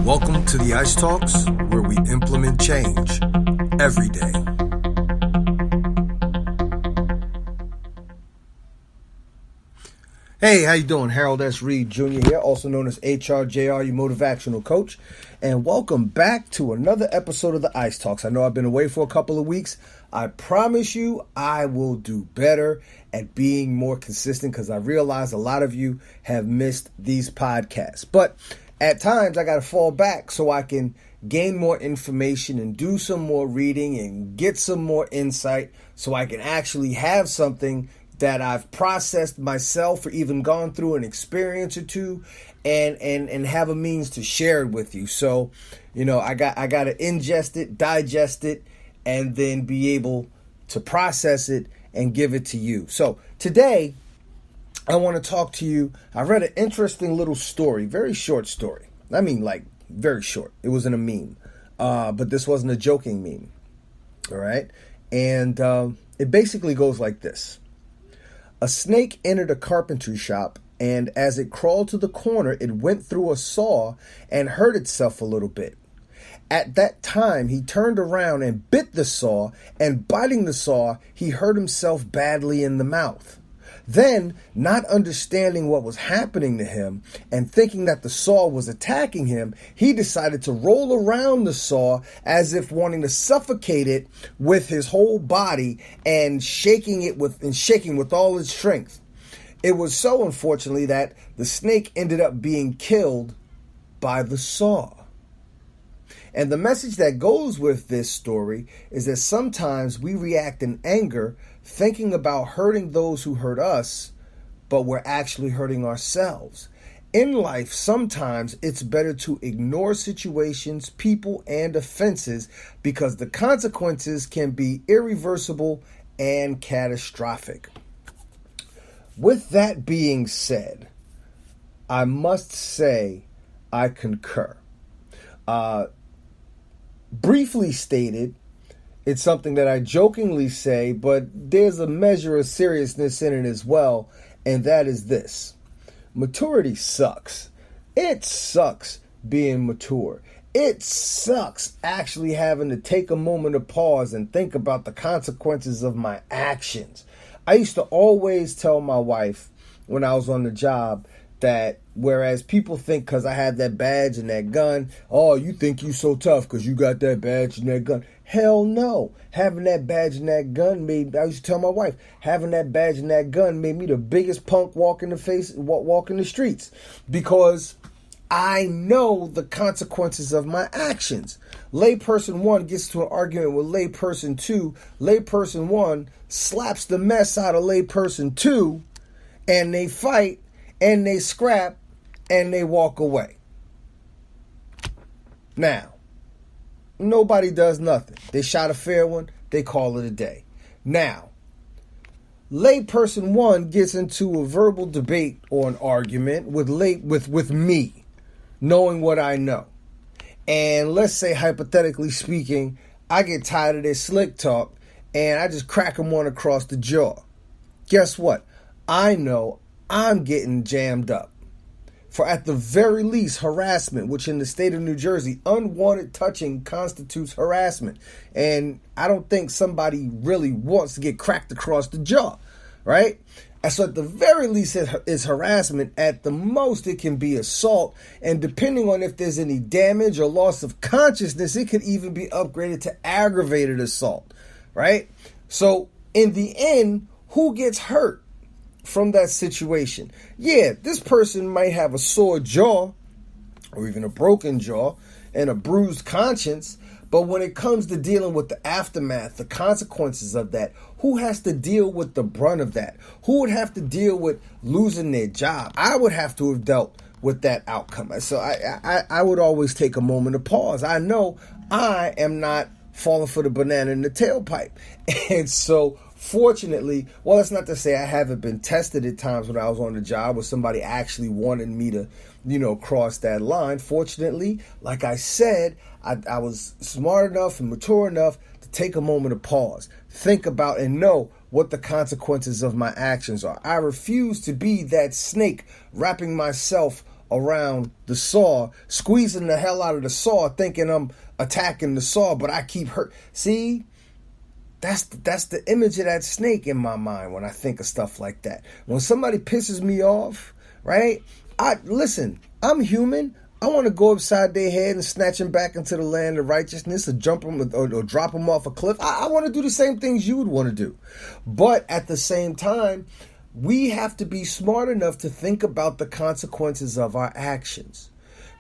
Welcome to the Ice Talks, where we implement change every day. Hey, how you doing? Harold S. Reed Jr. here, also known as hrjr, your motivational coach. And welcome back to another episode of the Ice Talks. I know I've been away for a couple of weeks. I promise you I will do better at being more consistent because I realize a lot of you have missed these podcasts. But at times I got to fall back so I can gain more information and do some more reading and get some more insight so I can actually have something that I've processed myself or even gone through an experience or two and have a means to share it with you. So, I got to ingest it, digest it, and then be able to process it and give it to you. So today I want to talk to you. I read an interesting little story, very short story. I mean, like very short. It wasn't a meme, but this wasn't a joking meme. All right. And it basically goes like this. A snake entered a carpentry shop, and as it crawled to the corner, it went through a saw and hurt itself a little bit. At that time, he turned around and bit the saw, and biting the saw, he hurt himself badly in the mouth. Then, not understanding what was happening to him and thinking that the saw was attacking him, he decided to roll around the saw as if wanting to suffocate it with his whole body and shaking with all its strength. It was so, unfortunately, that the snake ended up being killed by the saw. And the message that goes with this story is that sometimes we react in anger, thinking about hurting those who hurt us, but we're actually hurting ourselves. In life, sometimes it's better to ignore situations, people, and offenses because the consequences can be irreversible and catastrophic. With that being said, I must say I concur. Briefly stated, it's something that I jokingly say, but there's a measure of seriousness in it as well, and that is this. Maturity sucks. It sucks being mature. It sucks actually having to take a moment of pause and think about the consequences of my actions. I used to always tell my wife when I was on the job that whereas people think because I had that badge and that gun, oh, you think you so tough because you got that badge and that gun. Hell no. Having that badge and that gun I used to tell my wife, having that badge and that gun made me the biggest punk walking the streets because I know the consequences of my actions. Layperson 1 gets to an argument with layperson 2. Layperson 1 slaps the mess out of layperson 2 and they fight and they scrap and they walk away. Now, nobody does nothing. They shot a fair one, they call it a day. Now, layperson 1 gets into a verbal debate or an argument with me, knowing what I know. And let's say, hypothetically speaking, I get tired of this slick talk and I just crack him one across the jaw. Guess what? I know I'm getting jammed up for, at the very least, harassment, which in the state of New Jersey, unwanted touching constitutes harassment. And I don't think somebody really wants to get cracked across the jaw, right? And so at the very least, it's harassment. At the most, it can be assault. And depending on if there's any damage or loss of consciousness, it could even be upgraded to aggravated assault, right? So in the end, who gets hurt from that situation? Yeah, this person might have a sore jaw or even a broken jaw and a bruised conscience, but when it comes to dealing with the aftermath, the consequences of that, who has to deal with the brunt of that? Who would have to deal with losing their job? I would have to have dealt with that outcome. So I would always take a moment of pause. I know I am not falling for the banana in the tailpipe. And so fortunately, well, that's not to say I haven't been tested at times when I was on the job where somebody actually wanted me to, cross that line. Fortunately, like I said, I was smart enough and mature enough to take a moment of pause, think about and know what the consequences of my actions are. I refuse to be that snake wrapping myself around the saw, squeezing the hell out of the saw, thinking I'm attacking the saw, but I keep hurt. See, that's the image of that snake in my mind when I think of stuff like that. When somebody pisses me off, right? Listen, I'm human. I want to go upside their head and snatch them back into the land of righteousness, or jump them or drop them off a cliff. I want to do the same things you would want to do. But at the same time, we have to be smart enough to think about the consequences of our actions.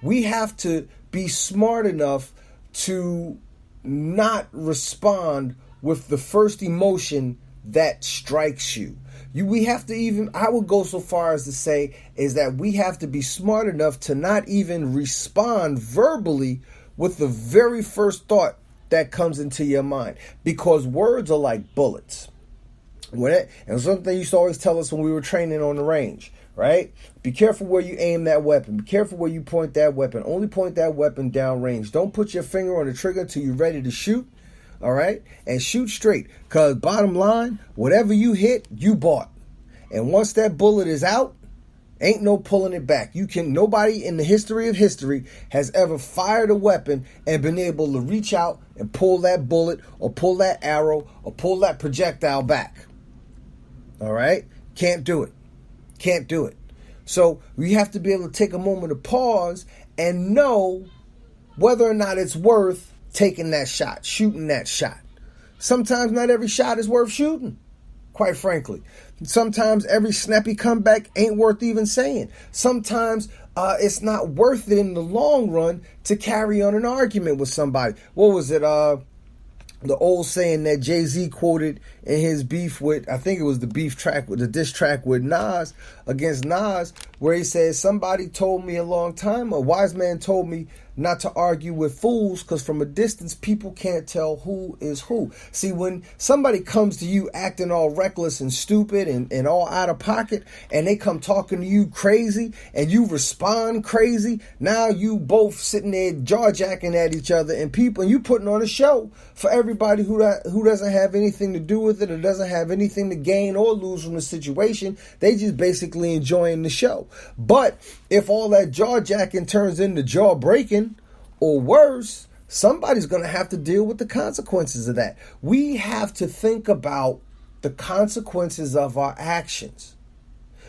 We have to be smart enough to not respond with the first emotion that strikes you. We have to even, I would go so far as to say, is that we have to be smart enough to not even respond verbally with the very first thought that comes into your mind. Because words are like bullets. And something they used to always tell us when we were training on the range, right? Be careful where you aim that weapon. Be careful where you point that weapon. Only point that weapon down range. Don't put your finger on the trigger till you're ready to shoot. All right? And shoot straight. Because bottom line, whatever you hit, you bought. And once that bullet is out, ain't no pulling it back. Nobody in the history of history has ever fired a weapon and been able to reach out and pull that bullet or pull that arrow or pull that projectile back. All right? Can't do it. Can't do it. So we have to be able to take a moment to pause and know whether or not it's worth taking that shot, shooting that shot. Sometimes not every shot is worth shooting, quite frankly. Sometimes every snappy comeback ain't worth even saying. Sometimes it's not worth it in the long run to carry on an argument with somebody. What was it? The old saying that Jay-Z quoted in his beef with, I think it was the diss track with Nas, against Nas, where he says, somebody told me a long time, a wise man told me not to argue with fools, because from a distance, people can't tell who is who. See, when somebody comes to you acting all reckless and stupid and all out of pocket, and they come talking to you crazy, and you respond crazy, now you both sitting there jaw-jacking at each other, and you putting on a show for everybody who doesn't have anything to do with it, or doesn't have anything to gain or lose from the situation. They just basically enjoying the show. But if all that jaw-jacking turns into jaw-breaking, or worse, somebody's going to have to deal with the consequences of that. We have to think about the consequences of our actions,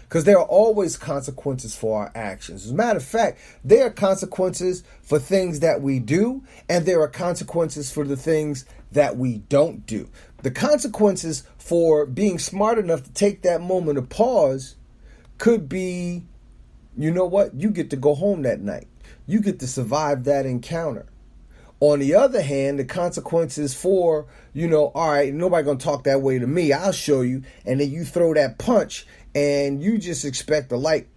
because there are always consequences for our actions. As a matter of fact, there are consequences for things that we do, and there are consequences for the things that we don't do. The consequences for being smart enough to take that moment of pause could be, you know what? You get to go home that night. You get to survive that encounter. On the other hand, the consequences for, all right, nobody gonna talk that way to me. I'll show you. And then you throw that punch and you just expect a light,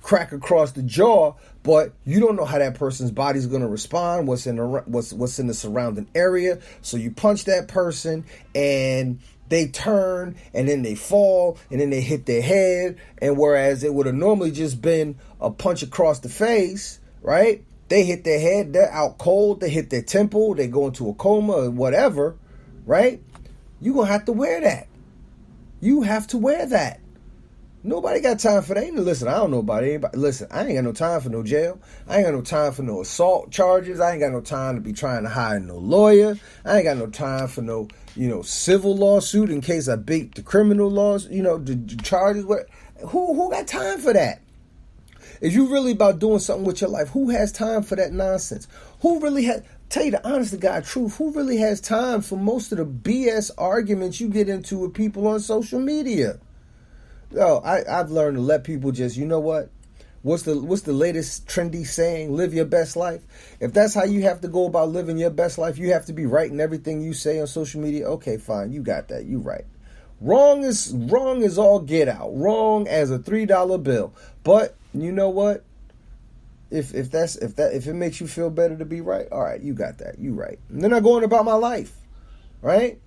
crack across the jaw, but you don't know how that person's body's gonna respond, what's in the surrounding area. So you punch that person and they turn and then they fall and then they hit their head. And whereas it would have normally just been a punch across the face, right? They hit their head, they're out cold, they hit their temple, they go into a coma or whatever, right? You're going to have to wear that. You have to wear that. Nobody got time for that. Listen, I don't know about anybody. Listen, I ain't got no time for no jail. I ain't got no time for no assault charges. I ain't got no time to be trying to hire no lawyer. I ain't got no time for no, civil lawsuit in case I beat the criminal laws, the charges. Who got time for that? If you really about doing something with your life, who has time for that nonsense? Who really has, tell you the honest to God truth, who really has time for most of the BS arguments you get into with people on social media? I've learned to let people just, you know what? What's the latest trendy saying? Live your best life. If that's how you have to go about living your best life, you have to be right in everything you say on social media. Okay, fine. You got that. You right. Wrong is all get out. Wrong as a $3 bill. But you know what? If it makes you feel better to be right, all right, you got that. You right. And then I'm going about my life, right?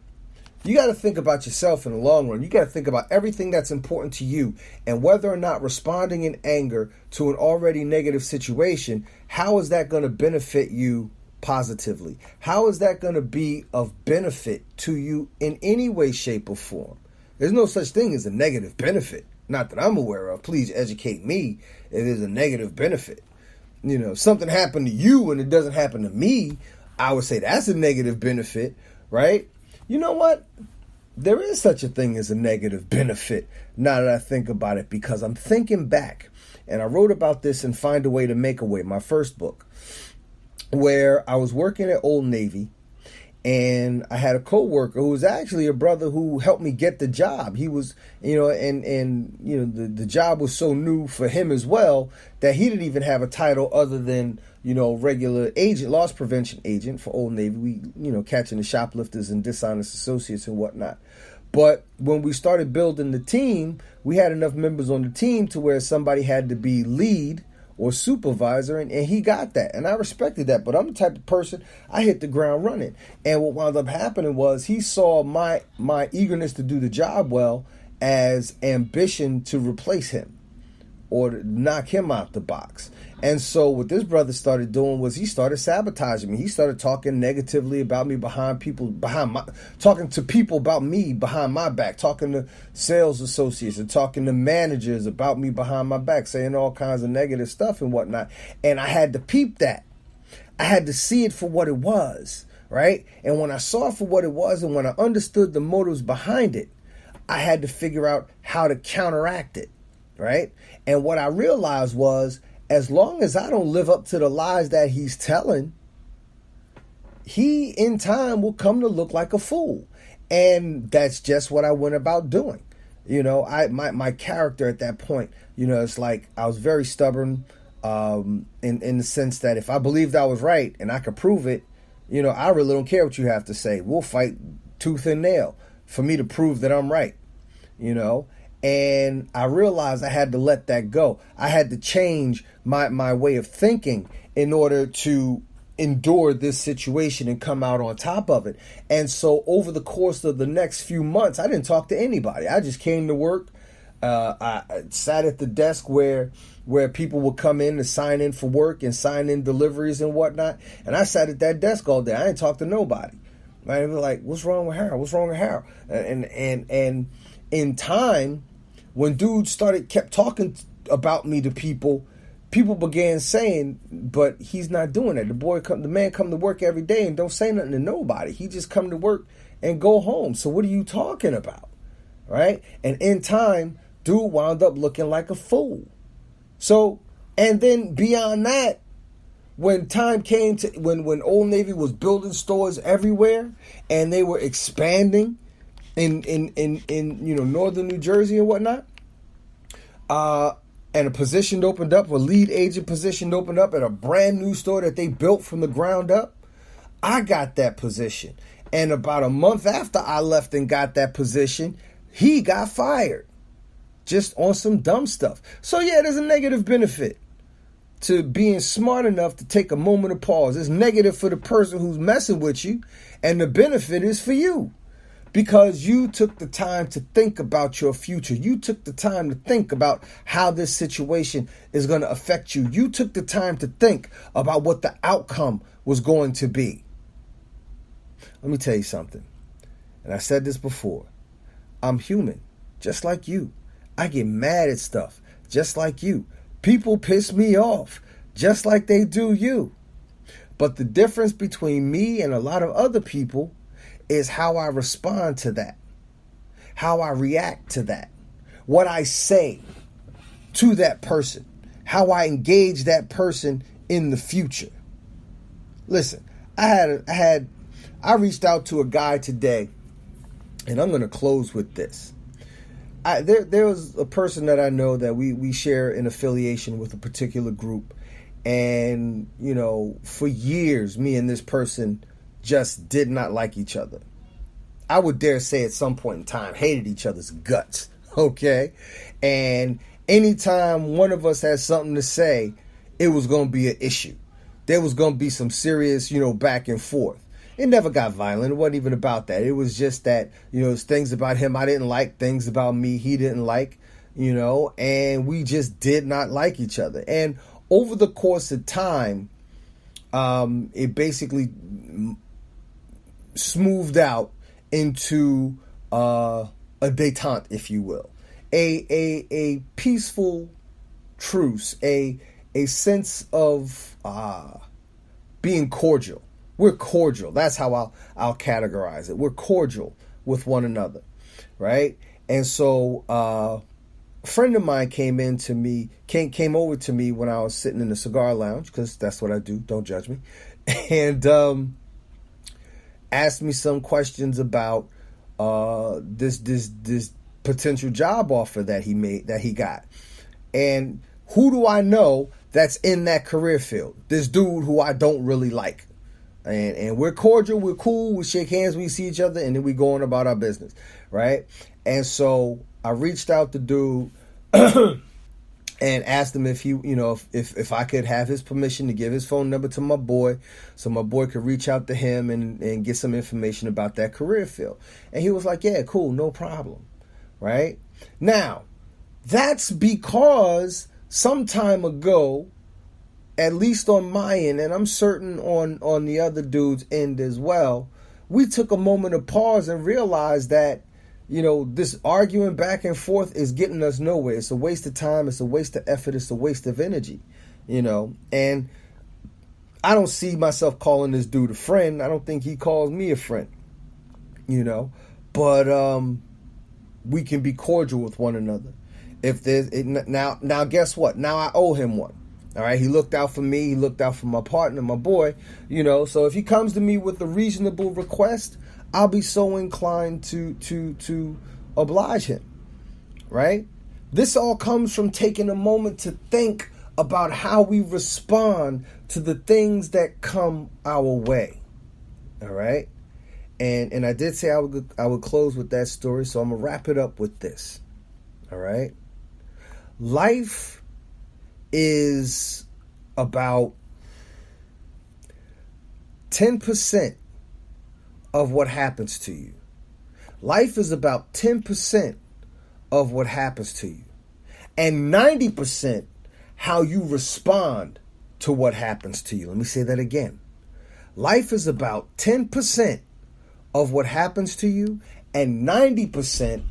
You got to think about yourself in the long run. You got to think about everything that's important to you and whether or not responding in anger to an already negative situation, how is that going to benefit you positively? How is that going to be of benefit to you in any way, shape, or form? There's no such thing as a negative benefit. Not that I'm aware of. Please educate me if there's a negative benefit. If something happened to you and it doesn't happen to me, I would say that's a negative benefit, right? You know what? There is such a thing as a negative benefit now that I think about it, because I'm thinking back, and I wrote about this in Find a Way to Make a Way, my first book, where I was working at Old Navy. And I had a coworker who was actually a brother who helped me get the job. He was, the job was so new for him as well that he didn't even have a title other than, regular agent, loss prevention agent for Old Navy. We, catching the shoplifters and dishonest associates and whatnot. But when we started building the team, we had enough members on the team to where somebody had to be lead or supervisor, and he got that, and I respected that. But I'm the type of person, I hit the ground running, and what wound up happening was he saw my eagerness to do the job well as ambition to replace him or to knock him out the box. And so what this brother started doing was he started sabotaging me. He started talking negatively about me talking to people about me behind my back, talking to sales associates and talking to managers about me behind my back, saying all kinds of negative stuff and whatnot. And I had to peep that. I had to see it for what it was, right? And when I saw it for what it was and when I understood the motives behind it, I had to figure out how to counteract it, right? And what I realized was, as long as I don't live up to the lies that he's telling, he in time will come to look like a fool. And that's just what I went about doing. My character at that point, it's like I was very stubborn in the sense that if I believed I was right and I could prove it, I really don't care what you have to say. We'll fight tooth and nail for me to prove that I'm right, And I realized I had to let that go. I had to change my way of thinking in order to endure this situation and come out on top of it. And so over the course of the next few months, I didn't talk to anybody. I just came to work. I sat at the desk where people would come in to sign in for work and sign in deliveries and whatnot. And I sat at that desk all day. I didn't talk to nobody. Right? They were like, what's wrong with Harold? What's wrong with Harold? And in time, when dudes kept talking about me to people began saying, but he's not doing that. The man come to work every day and don't say nothing to nobody. He just come to work and go home. So what are you talking about? Right? And in time, dude wound up looking like a fool. So, and then beyond that, when time came to, when Old Navy was building stores everywhere and they were expanding in northern New Jersey and whatnot, and a position opened up, a lead agent position opened up at a brand new store that they built from the ground up, I got that position. And about a month after I left and got that position, he got fired just on some dumb stuff. So yeah, there's a negative benefit to being smart enough to take a moment of pause. It's negative for the person who's messing with you, and the benefit is for you. Because you took the time to think about your future. You took the time to think about how this situation is going to affect you. You took the time to think about what the outcome was going to be. Let me tell you something. And I said this before. I'm human, just like you. I get mad at stuff, just like you. People piss me off, just like they do you. But the difference between me and a lot of other people is how I respond to that, how I react to that, what I say to that person, how I engage that person in the future. Listen, I reached out to a guy today, and I'm going to close with this. There was a person that I know that we share an affiliation with a particular group, and for years, me and this person just did not like each other. I would dare say at some point in time, hated each other's guts, okay? And anytime one of us had something to say, it was going to be an issue. There was going to be some serious, back and forth. It never got violent. It wasn't even about that. It was just that, there's things about him I didn't like, things about me he didn't like, and we just did not like each other. And over the course of time, it basically smoothed out into a detente, if you will. a peaceful truce, a sense of being cordial. We're cordial. That's how I'll categorize it. We're cordial with one another, right? And so a friend of mine came over to me when I was sitting in the cigar lounge, because that's what I do. Don't judge me. And asked me some questions about this potential job offer that he got. And who do I know that's in that career field? This dude who I don't really like. And we're cordial, we're cool, we shake hands when we see each other, and then we go on about our business, right? And so I reached out to dude and asked him if he, if I could have his permission to give his phone number to my boy, so my boy could reach out to him and get some information about that career field. And he was like, yeah, cool, no problem, right? Now, that's because some time ago, at least on my end, and I'm certain on the other dude's end as well, we took a moment of pause and realized that, this arguing back and forth is getting us nowhere. It's a waste of time. It's a waste of effort. It's a waste of energy, and I don't see myself calling this dude a friend. I don't think he calls me a friend, but we can be cordial with one another. If there's now, guess what? Now I owe him one. All right, he looked out for me. He looked out for my partner, my boy. So if he comes to me with a reasonable request, I'll be so inclined to oblige him. Right? This all comes from taking a moment to think about how we respond to the things that come our way. All right, and I did say I would close with that story, so I'm gonna wrap it up with this. All right, life is about 10% of what happens to you. Life is about 10% of what happens to you. And 90% how you respond to what happens to you. Let me say that again. Life is about 10% of what happens to you and 90%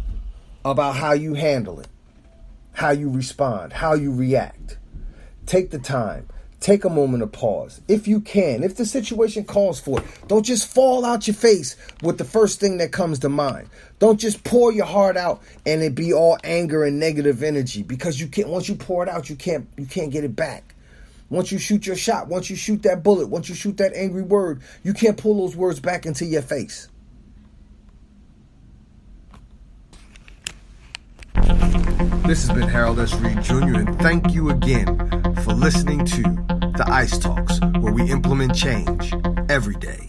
about how you handle it, how you respond, how you react. Take the time. Take a moment of pause. If you can, if the situation calls for it, don't just fall out your face with the first thing that comes to mind. Don't just pour your heart out and it be all anger and negative energy, because you can't. Once you pour it out, you can't get it back. Once you shoot your shot, once you shoot that bullet, once you shoot that angry word, you can't pull those words back into your face. This has been Harold S. Reed Jr., and thank you again for listening to the Ice Talks, where we implement change every day.